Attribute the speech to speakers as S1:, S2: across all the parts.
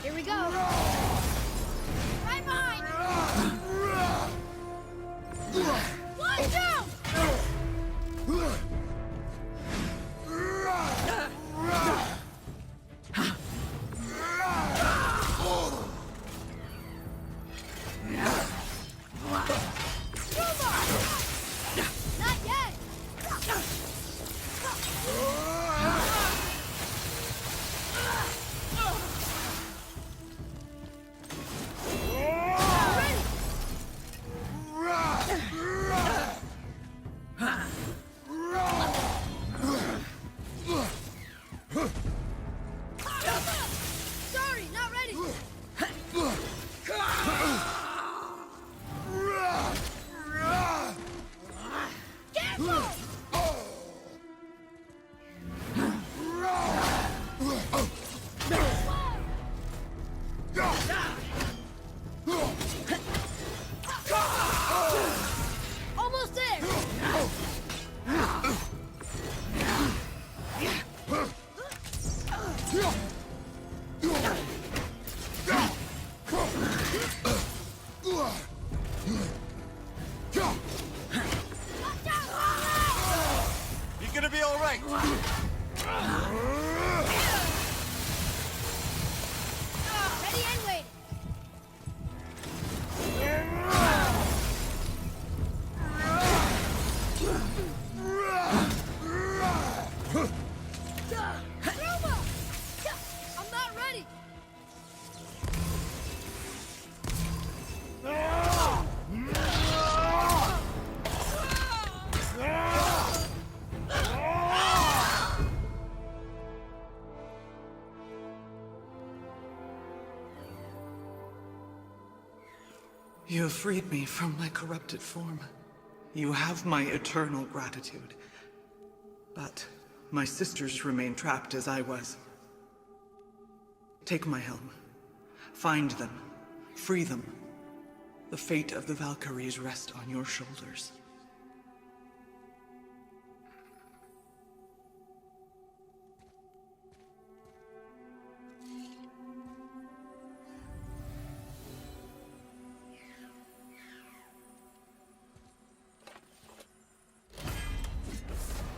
S1: Here we go. Right behind. Watch out! Not yet. Sorry, not ready. Careful! Almost there!
S2: You're gonna be all right.
S1: Ready and waiting. Roma! I'm not ready.
S3: You have freed me from my corrupted form. You have my eternal gratitude. But my sisters remain trapped as I was. Take my helm. Find them. Free them. The fate of the Valkyries rests on your shoulders.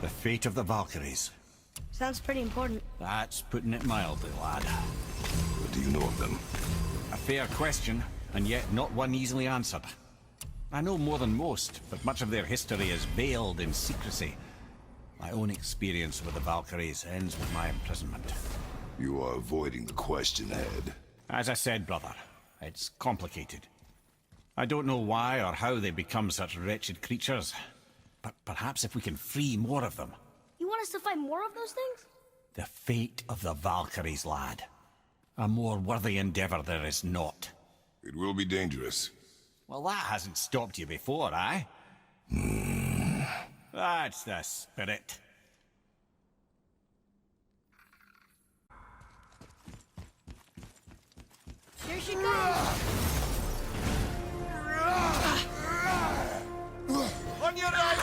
S2: The fate of the Valkyries.
S1: Sounds pretty important.
S2: That's putting it mildly, lad.
S4: What do you know of them?
S2: A fair question, and yet not one easily answered. I know more than most, but much of their history is veiled in secrecy. My own experience with the Valkyries ends with my imprisonment.
S4: You are avoiding the question, Head.
S2: As I said, brother, it's complicated. I don't know why or how they become such wretched creatures, but perhaps if we can free more of them.
S1: You want us to fight more of those things?
S2: The fate of the Valkyries, lad. A more worthy endeavor there is not.
S4: It will be dangerous.
S2: Well, that hasn't stopped you before, eh? That's the spirit.
S1: Here she comes!
S2: On your right!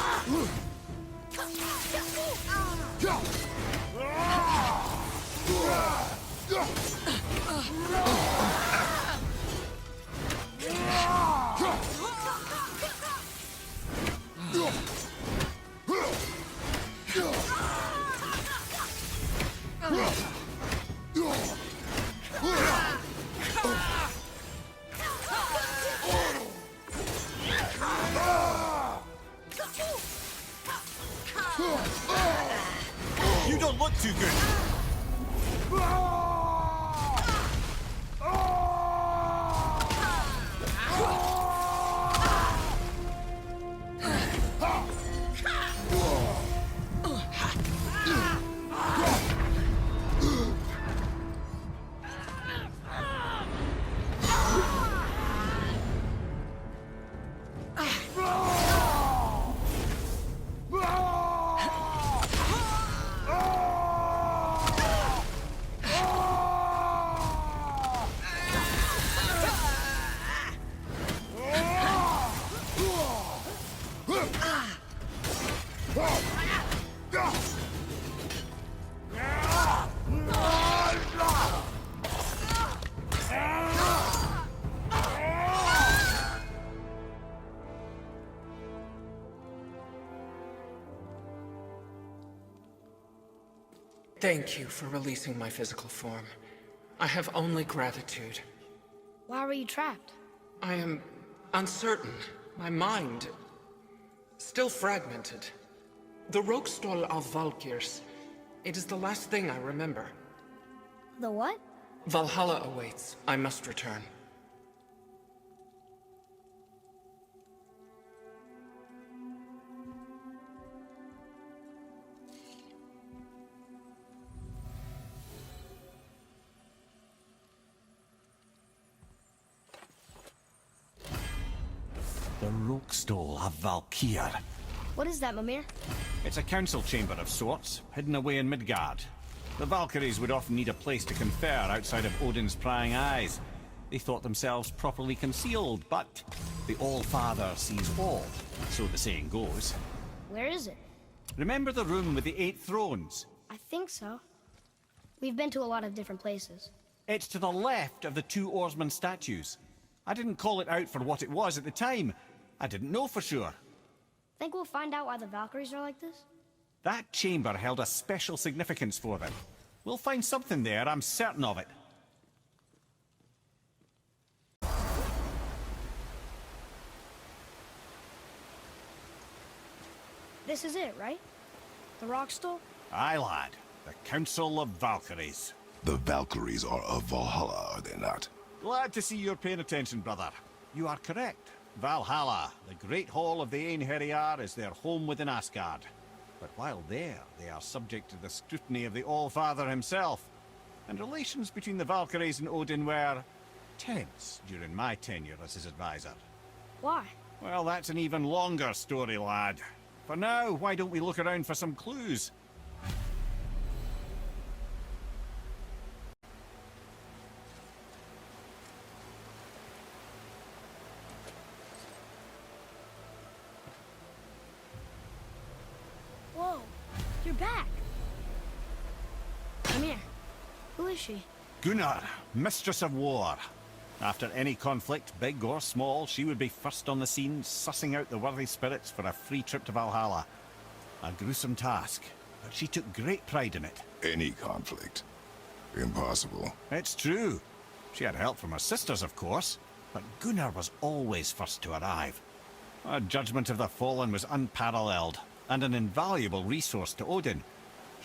S2: You don't look too good.
S3: Thank you for releasing my physical form. I have only gratitude.
S1: Why were you trapped?
S3: I am uncertain. My mind still fragmented. The Rokstol of Valkyrs. It is the last thing I remember.
S1: The what?
S3: Valhalla awaits. I must return.
S2: The Rokstol of Valkyr.
S1: What is that, Mimir?
S2: It's a council chamber of sorts, hidden away in Midgard. The Valkyries would often need a place to confer outside of Odin's prying eyes. They thought themselves properly concealed, but the All-Father sees all, so the saying goes.
S1: Where is it?
S2: Remember the room with the 8 thrones?
S1: I think so. We've been to a lot of different places.
S2: It's to the left of the 2 oarsman statues. I didn't call it out for what it was at the time. I didn't know for sure.
S1: Think we'll find out why the Valkyries are like this?
S2: That chamber held a special significance for them. We'll find something there, I'm certain of it.
S1: This is it, right? The Rokstol?
S2: Aye, lad. The Council of Valkyries.
S4: The Valkyries are of Valhalla, are they not?
S2: Glad to see you're paying attention, brother. You are correct. Valhalla, the great hall of the Eir-Location, is their home within Asgard. But while there, they are subject to the scrutiny of the All-Father himself. And relations between the Valkyries and Odin were tense during my tenure as his advisor.
S1: Why?
S2: Well, that's an even longer story, lad. For now, why don't we look around for some clues?
S1: Whoa, you're back. Come here. Who is she?
S2: Gunnr, Mistress of War. After any conflict, big or small, she would be first on the scene, sussing out the worthy spirits for a free trip to Valhalla. A gruesome task, but she took great pride in it.
S4: Any conflict. Impossible.
S2: It's true. She had help from her sisters, of course, but Gunnr was always first to arrive. Her judgment of the fallen was unparalleled, and an invaluable resource to Odin.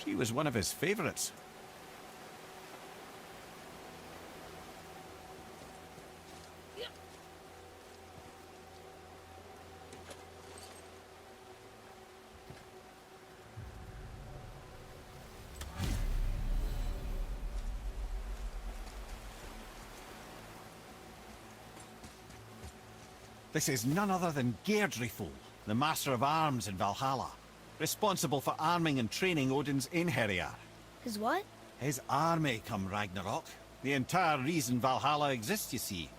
S2: She was one of his favorites. This is none other than Geirdriful, the Master of Arms in Valhalla, responsible for arming and training Odin's Einherjar.
S1: His what?
S2: His army come Ragnarok. The entire reason Valhalla exists, you see.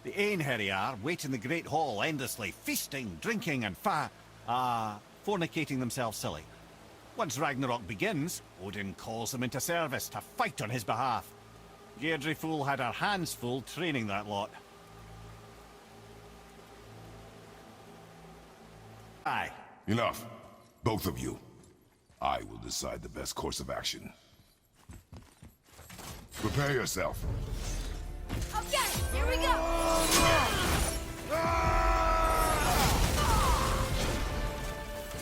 S2: The Einherjar wait in the Great Hall endlessly, feasting, drinking, and fornicating themselves silly. Once Ragnarok begins, Odin calls them into service to fight on his behalf. Geirdriful had her hands full training that lot. Aye.
S4: Enough. Both of you. I will decide the best course of action. Prepare yourself.
S1: Okay, here we go!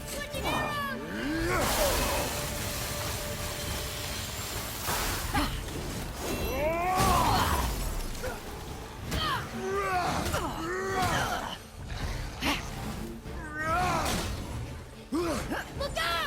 S1: Switching arrows! Look out!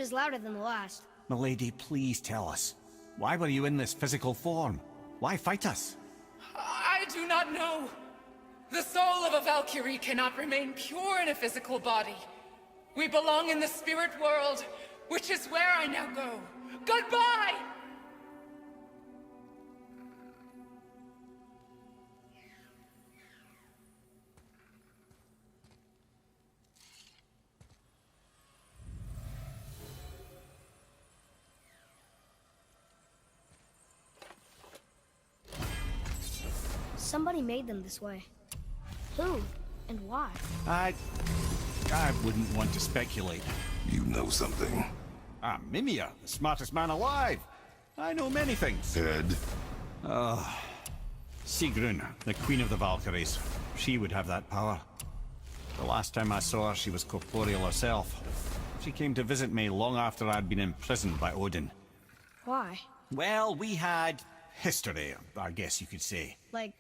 S1: is louder than the last.
S2: Milady, please tell us. Why were you in this physical form? Why fight us?
S5: I do not know. The soul of a Valkyrie cannot remain pure in a physical body. We belong in the spirit world, which is where I now go. Goodbye!
S1: Somebody made them this way. Who? And why?
S2: I wouldn't want to speculate.
S4: You know something.
S2: I'm Mimir, the smartest man alive. I know many things.
S4: Head?
S2: Sigrun, the queen of the Valkyries. She would have that power. The last time I saw her, she was corporeal herself. She came to visit me long after I'd been imprisoned by Odin.
S1: Why?
S2: Well, we had history, I guess you could say.
S1: Like,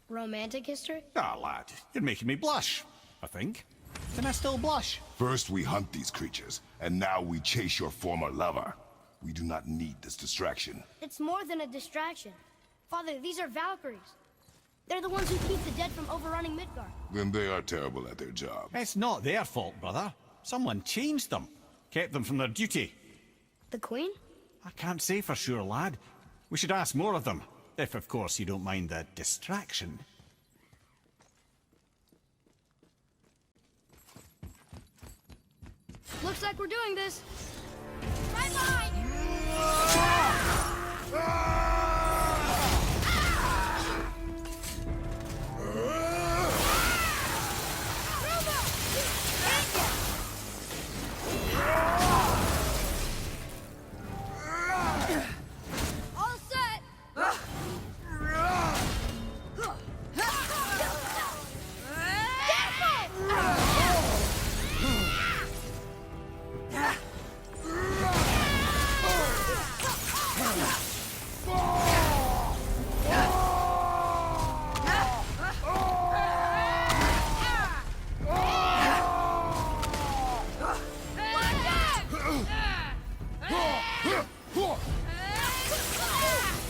S1: romantic history?
S2: Ah, lad, you're making me blush, I think. Can I still blush?
S4: First we hunt these creatures, and now we chase your former lover. We do not need this distraction.
S1: It's more than a distraction. Father, these are Valkyries. They're the ones who keep the dead from overrunning Midgard.
S4: Then they are terrible at their job.
S2: It's not their fault, brother. Someone changed them. Kept them from their duty.
S1: The Queen?
S2: I can't say for sure, lad. We should ask more of them. If, of course, you don't mind the distraction.
S1: Looks like we're doing this. Right line!
S6: All set!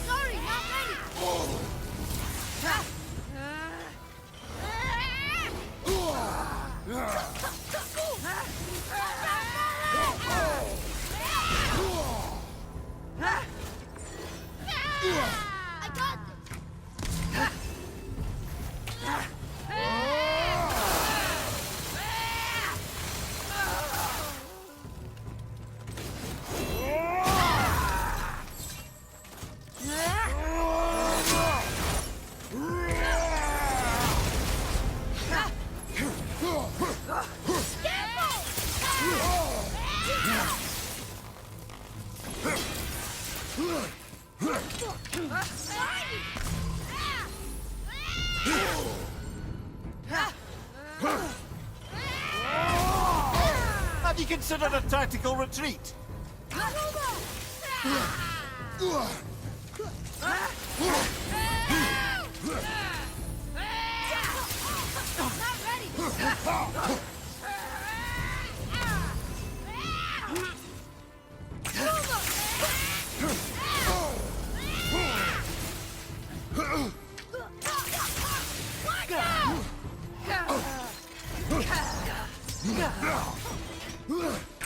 S6: Sorry, not ready! I got this!
S2: Have you considered a tactical retreat?
S6: Not ready!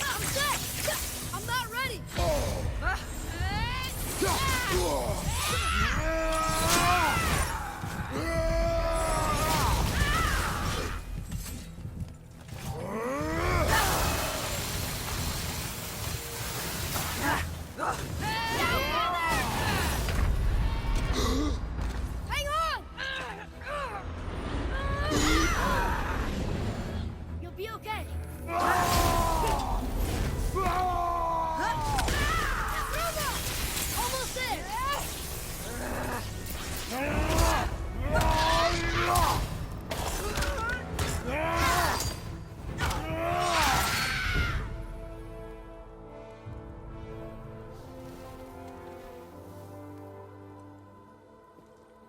S6: I'm set! I'm not ready! Hang on!
S1: You'll be okay.
S6: Almost there!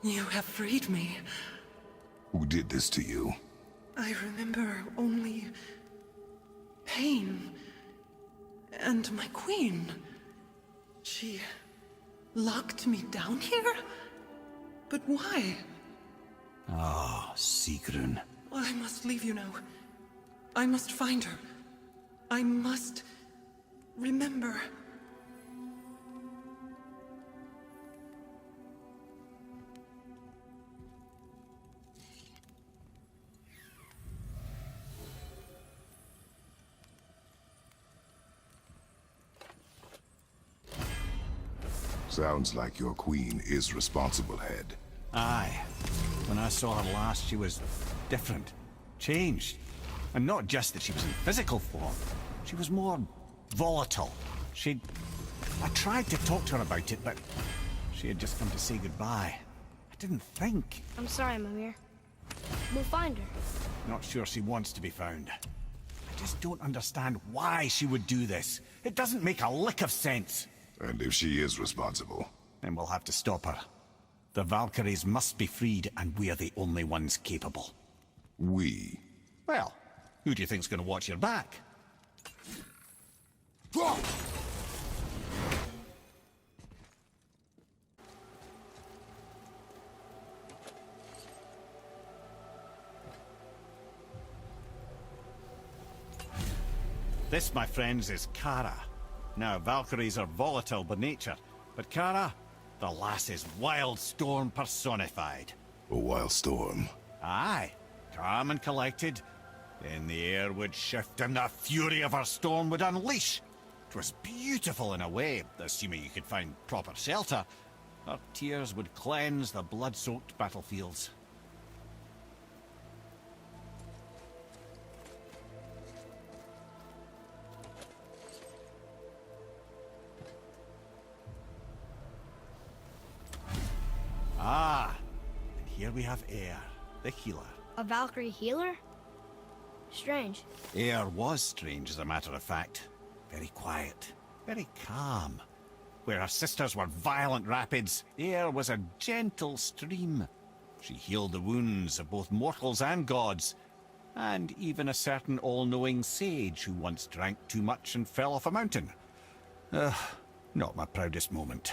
S3: You have freed me.
S4: Who did this to you?
S3: I remember only pain And my queen... she... locked me down here? But why?
S2: Ah, Sigrun.
S3: I must leave you now. I must find her. I must... remember.
S4: Sounds like your queen is responsible, Head.
S2: Aye. When I saw her last, she was different. Changed. And not just that she was in physical form. She was more volatile. I tried to talk to her about it, but she had just come to say goodbye. I didn't think.
S1: I'm sorry, Mimir. We'll find her.
S2: Not sure she wants to be found. I just don't understand why she would do this. It doesn't make a lick of sense.
S4: And if she is responsible?
S2: Then we'll have to stop her. The Valkyries must be freed, and we're the only ones capable.
S4: We?
S2: Well, who do you think's gonna watch your back? This, my friends, is Kara. Now, Valkyries are volatile by nature, but Kara, the lass is Wildstorm personified.
S4: A wild storm.
S2: Aye, calm and collected. Then the air would shift and the fury of her storm would unleash. 'Twas beautiful in a way, assuming you could find proper shelter. Her tears would cleanse the blood-soaked battlefields. Ah, and here we have Eir, the healer.
S1: A Valkyrie healer? Strange.
S2: Eir was strange, as a matter of fact. Very quiet, very calm. Where her sisters were violent rapids, Eir was a gentle stream. She healed the wounds of both mortals and gods, and even a certain all-knowing sage who once drank too much and fell off a mountain. Not my proudest moment.